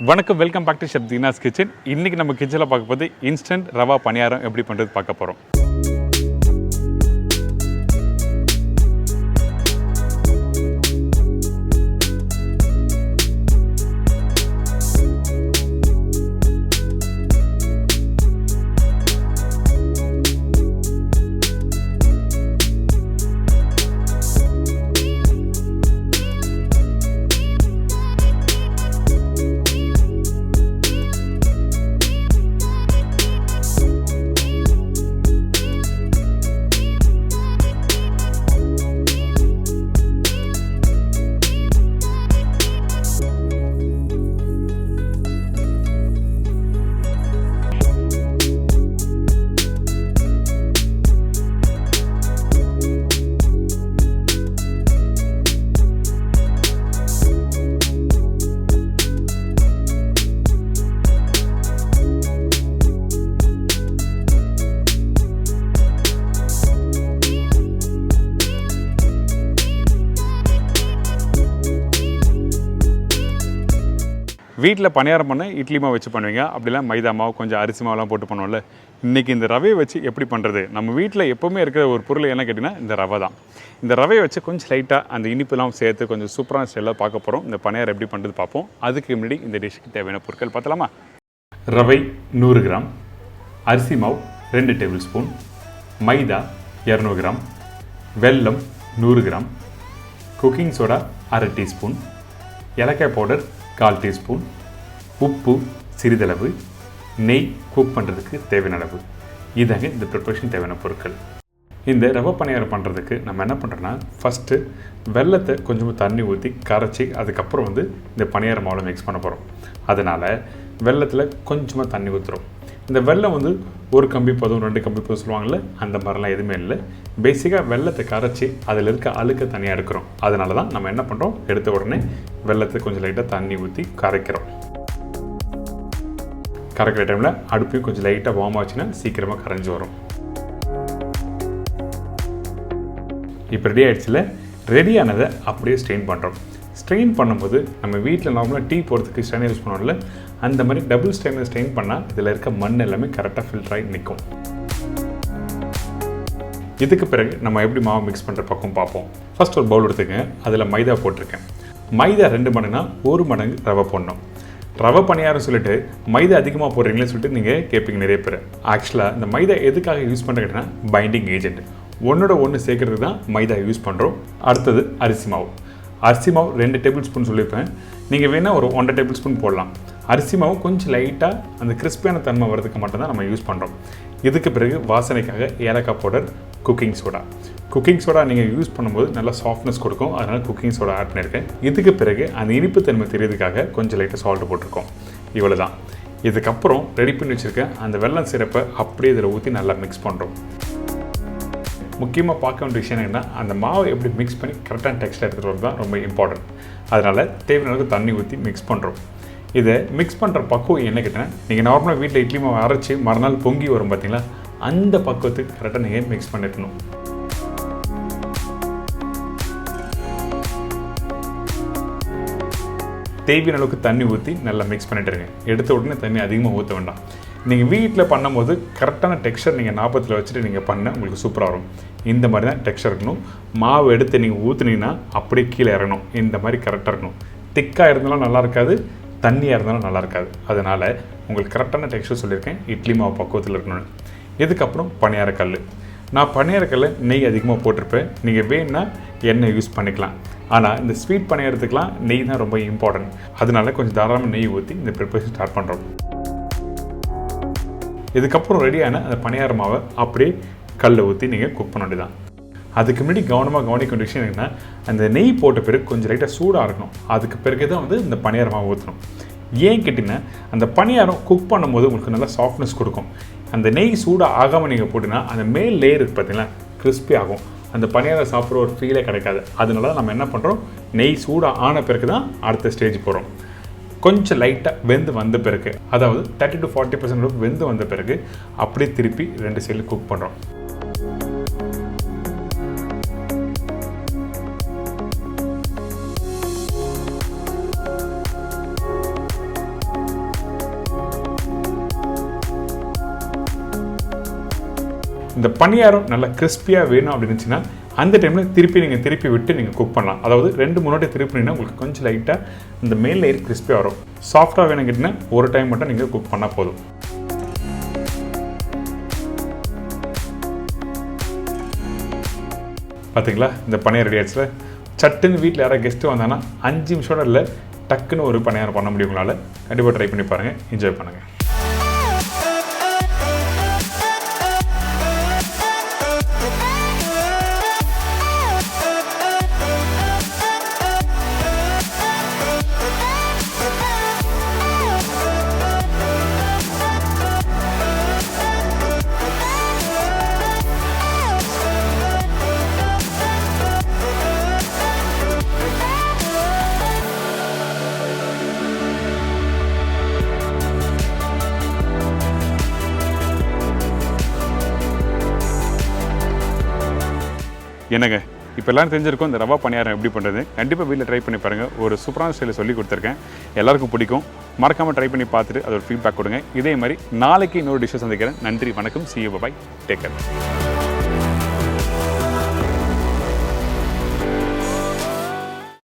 வணக்கம், welcome back to chef Deena's kitchen. இன்றைக்கி நம்ம கிச்சனில் பார்க்க போது இன்ஸ்டன்ட் ரவா பணியாரம் எப்படி பண்ணுறது பார்க்க போகிறோம். வீட்டில் பணியாரம் பண்ண இட்லி மாவு வச்சு பண்ணுவீங்க, அப்படிலாம் மைதா மாவு கொஞ்சம் அரிசி மாவுலாம் போட்டு பண்ணுவோம்ல. இன்றைக்கி இந்த ரவையை வச்சு எப்படி பண்ணுறது? நம்ம வீட்டில் எப்போவுமே இருக்கிற ஒரு பொருள் என்ன கேட்டிங்கன்னா இந்த ரவை தான். இந்த ரவையை வச்சு கொஞ்சம் லைட்டாக அந்த இனிப்புலாம் சேர்த்து கொஞ்சம் சூப்பரான ஸ்டைலாக பார்க்க போகிறோம். இந்த பணியாரம் எப்படி பண்ணுறது பார்ப்போம். அதுக்கு முன்னாடி இந்த டிஷ்க்கு தேவையான பொருட்கள் பார்த்தலாமா? ரவை 100 கிராம், அரிசி மாவு 2 டேபிள் ஸ்பூன், மைதா 200 கிராம், வெல்லம் 100 கிராம், குக்கிங் சோடா 1/2 டீஸ்பூன், ஏலக்காய் பவுடர் 1/4 டீஸ்பூன், உப்பு சிறிதளவு, நெய் குக் பண்ணுறதுக்கு தேவையான அளவு. இதாங்க இந்த ப்ரிப்பரேஷன் தேவையான பொருட்கள். இந்த ரவை பணியாரம் பண்ணுறதுக்கு நம்ம என்ன பண்ணுறோன்னா, ஃபஸ்ட்டு வெல்லத்தை கொஞ்சமாக தண்ணி ஊற்றி கரைச்சி அதுக்கப்புறம் இந்த பணியார மாவில் மிக்ஸ் பண்ண போகிறோம். அதனால் வெல்லத்தில் கொஞ்சமாக தண்ணி ஊற்றுறோம். இந்த வெல்லம் ஒரு கம்பி பதம் 2 கம்பி பதம் சொல்லுவாங்கள்ல, அந்த மாதிரிலாம் எதுவுமே இல்லை. பேசிக்காக வெல்லத்தை கரைச்சி அதில் இருக்க அழுக்க தனியாக எடுக்கிறோம். அதனால தான் நம்ம என்ன பண்ணுறோம், எடுத்த உடனே வெல்லத்தை கொஞ்சம் லைட்டாக தண்ணி ஊற்றி கரைக்கிறோம். கரைக்கிற டைமில் அடுப்பையும் கொஞ்சம் லைட்டாக வார்ம் ஆச்சுன்னா சீக்கிரமாக கரைஞ்சி வரும். இப்போ ரெடி ஆகிடுச்சில், ரெடியானதை அப்படியே ஸ்ட்ரெயின் பண்ணுறோம். ஸ்ட்ரெயின் பண்ணும்போது நம்ம வீட்டில் நார்மலாக டீ போடுறதுக்கு ஸ்ட்ரெயினர் யூஸ் பண்ணுவோம்ல, அந்த மாதிரி டபுள் ஸ்ட்ரெயினர் ஸ்ட்ரெயின் பண்ணால் இதில் இருக்க மண் எல்லாமே கரெக்டாக ஃபில்டர் ஆகி நிற்கும். இதுக்கு பிறகு நம்ம எப்படி மாவு மிக்ஸ் பண்ணுற பக்கம் பார்ப்போம். ஃபஸ்ட் ஒரு பவுல் எடுத்துக்கங்க, அதில் மைதா போட்டிருக்கேன். மைதா 2 மடங்குனா 1 மடங்கு ரவை போடணும். ரவை பணியாரம் சொல்லிட்டு மைதா அதிகமாக போடுறீங்களே சொல்லிட்டு நீங்கள் கேட்பீங்க நிறைய பேர். ஆக்சுவலாக இந்த மைதா எதுக்காக யூஸ் பண்ணுறீங்கன்னா பைண்டிங் ஏஜென்ட். ஒன்றோட ஒன்று சேர்க்கறதுக்கு தான் மைதா யூஸ் பண்ணுறோம். அடுத்தது அரிசி மாவு. அரிசி மாவு 2 டேபிள் ஸ்பூன் சொல்லியிருப்பேன். நீங்கள் வேணால் ஒரு 1.5 டேபிள் ஸ்பூன் போடலாம். அரிசி மாவு கொஞ்சம் லைட்டாக அந்த கிறிஸ்பியான தன்மை வரதுக்கு மட்டும்தான் நம்ம யூஸ் பண்ணுறோம். இதுக்கு பிறகு வாசனைக்காக ஏலக்காய் powder, cooking soda. Cooking soda நீங்கள் யூஸ் பண்ணும்போது நல்லா சாஃப்ட்னஸ் கொடுக்கும், அதனால் குக்கிங் சோடா ஆட் பண்ணியிருக்கேன். இதுக்கு பிறகு அந்த இனிப்பு தன்மை தெரியறதுக்காக கொஞ்சம் லைட்டாக சால்ட்டு போட்டிருக்கோம். இவ்வளோ தான். இதுக்கப்புறம் ரெடி பண்ணி வச்சுருக்கேன் அந்த வெல்லம் சிரப்பை அப்படியே இதில் ஊற்றி நல்லா மிக்ஸ் பண்ணுறோம். முக்கியமாக பார்க்க வேண்டிய விஷயம் என்னென்னா, அந்த மாவை எப்படி மிக்ஸ் பண்ணி கரெக்டான டெக்ஸ்டர் எடுத்துகிட்டு வரது தான் ரொம்ப இம்பார்ட்டன்ட். அதனால் தேவையான அளவுக்கு தண்ணி ஊற்றி மிக்ஸ் பண்ணுறோம். இதை மிக்ஸ் பண்ணுற பக்குவம் என்ன கேட்டேன்னா, நீங்கள் நார்மலாக வீட்டில் இட்லி மாவு அரைச்சி மறுநாள் பொங்கி வரும் பார்த்தீங்களா, அந்த பக்குவத்துக்கு கரெக்டாக நீங்கள் மிக்ஸ் பண்ணிருக்கணும். தேவையான அளவுக்கு தண்ணி ஊற்றி நல்லா மிக்ஸ் பண்ணிட்டுருங்க. எடுத்த உடனே தண்ணி அதிகமாக ஊற்ற வேண்டாம். நீங்கள் வீட்டில் பண்ணும்போது கரெக்டான டெக்ஸ்சர் நீங்கள் 40 வச்சுட்டு நீங்கள் பண்ண உங்களுக்கு சூப்பராக வரும். இந்த மாதிரி தான் டெக்ஸ்சர் இருக்கணும். மாவு எடுத்து நீங்கள் ஊற்றுனீங்கன்னா அப்படியே கீழே இறங்கணும். இந்த மாதிரி கரெக்டாக இருக்கணும். திக்காக இருந்தாலும் நல்லா இருக்காது, தண்ணியாக இருந்தாலும் நல்லா இருக்காது. அதனால் உங்களுக்கு கரெக்டான டெக்ஸ்சர் சொல்லியிருக்கேன், இட்லி மாவு பக்குவத்தில் இருக்கணும்னு. இதுக்கப்புறம் பணியாரக்கல். நான் பணியாரக்கல்ல நெய் அதிகமாக போட்டிருப்பேன். நீங்கள் வேணுன்னா எண்ணெய் யூஸ் பண்ணிக்கலாம். ஆனால் இந்த ஸ்வீட் பணியாரத்துக்கெலாம் நெய் தான் ரொம்ப இம்பார்ட்டன்ட். அதனால கொஞ்சம் தாராளமாக நெய் ஊற்றி இந்த ப்ரிப்பரேஷன் ஸ்டார்ட் பண்ணுறோம். இதுக்கப்புறம் ரெடியான அந்த பணியார மாவை அப்படியே கல்லை ஊற்றி நீங்கள் குக் பண்ண வேண்டியதான். அதுக்கு முன்னாடி கவனமாக கவனிக்க வேண்டிய விஷயம் என்னென்னா, அந்த நெய் போட்ட பிறகு கொஞ்சம் லைட்டாக சூடாக இருக்கணும். அதுக்கு பிறகு தான் இந்த பணியார மாவு ஊற்றணும். ஏன் கேட்டிங்கன்னா, அந்த பணியாரம் குக் பண்ணும்போது உங்களுக்கு நல்லா சாஃப்ட்னஸ் கொடுக்கும். அந்த நெய் சூடாக ஆகாமல் நீங்கள் போட்டிங்கன்னா அந்த மேல் லேயர் இருக்குது பார்த்தீங்களா, கிறிஸ்பி ஆகும். அந்த பணியாரம் சாப்பிட்ற ஒரு ஃபீலே கிடைக்காது. அதனால தான் நம்ம என்ன பண்ணுறோம், நெய் சூடாக ஆன பிறகு தான் அடுத்த ஸ்டேஜ் போகிறோம். கொஞ்சம் லைட்டாக வெந்து வந்த பிறகு, அதாவது 30 to 40% அளவுக்கு வெந்து வந்த பிறகு அப்படியே திருப்பி 2 சைடில் குக் பண்ணுறோம். இந்த பணியாரம் நல்லா கிறிஸ்பியாக வேணும் அப்படின்னு இருந்துச்சுன்னா அந்த டைமில் திருப்பி விட்டு நீங்கள் குக் பண்ணலாம். அதாவது 2-3 வாட்டி திருப்பினீங்கன்னா உங்களுக்கு கொஞ்சம் லைட்டாக இந்த மேல் லேயர் கிறிஸ்பியாக வரும். சாஃப்டாக வேணும் கேட்டிங்கன்னா ஒரு டைம் மட்டும் நீங்கள் குக் பண்ணால் போதும். பார்த்தீங்களா, இந்த பணியாரம் ரெடி ஆச்சுல. சட்டுன்னு வீட்டில் யாராவது கெஸ்ட்டு வந்தாங்கன்னா 5 நிமிஷம் இல்லை, டக்குன்னு ஒரு பணியாரம் பண்ண முடியும் உங்களால். கண்டிப்பாக ட்ரை பண்ணி பாருங்கள், என்ஜாய் பண்ணுங்கள். என்னங்க, இப்போ எல்லோரும் தெரிஞ்சிருக்கும் இந்த ரவா பணியாரம் எப்படி பண்ணுறது. கண்டிப்பாக வீட்டில் ட்ரை பண்ணி பாருங்கள். ஒரு சூப்பரான ஸ்டைலில் சொல்லி கொடுத்துருக்கேன், எல்லாருக்கும் பிடிக்கும். மறக்காமல் ட்ரை பண்ணி பார்த்துட்டு அதோட ஃபீட்பேக் கொடுங்க. இதே மாதிரி நாளைக்கு இன்னொரு டிஷ்ஷை சந்திக்கிறேன். நன்றி, வணக்கம், see you, bye, take care.